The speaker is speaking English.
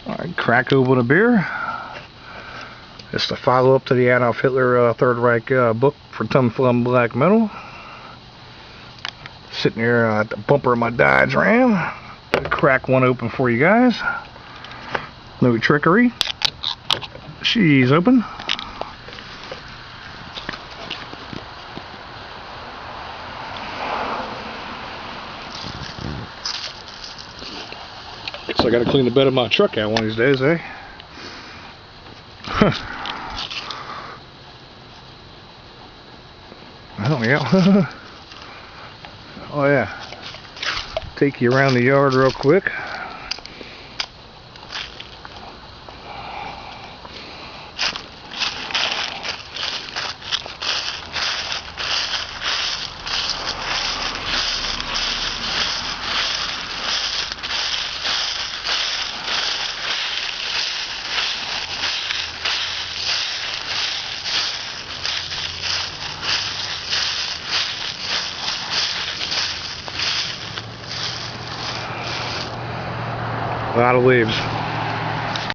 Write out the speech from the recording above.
Alright, crack open a beer. It's a follow-up to the Adolf Hitler Third Reich book for Tum Flum Black Metal. Sitting here at the bumper of my Dodge Ram. Crack one open for you guys. No trickery. She's open. So I gotta clean the bed of my truck out one of these days, eh? Oh yeah. Oh yeah. Take you around the yard real quick. A lot of leaves.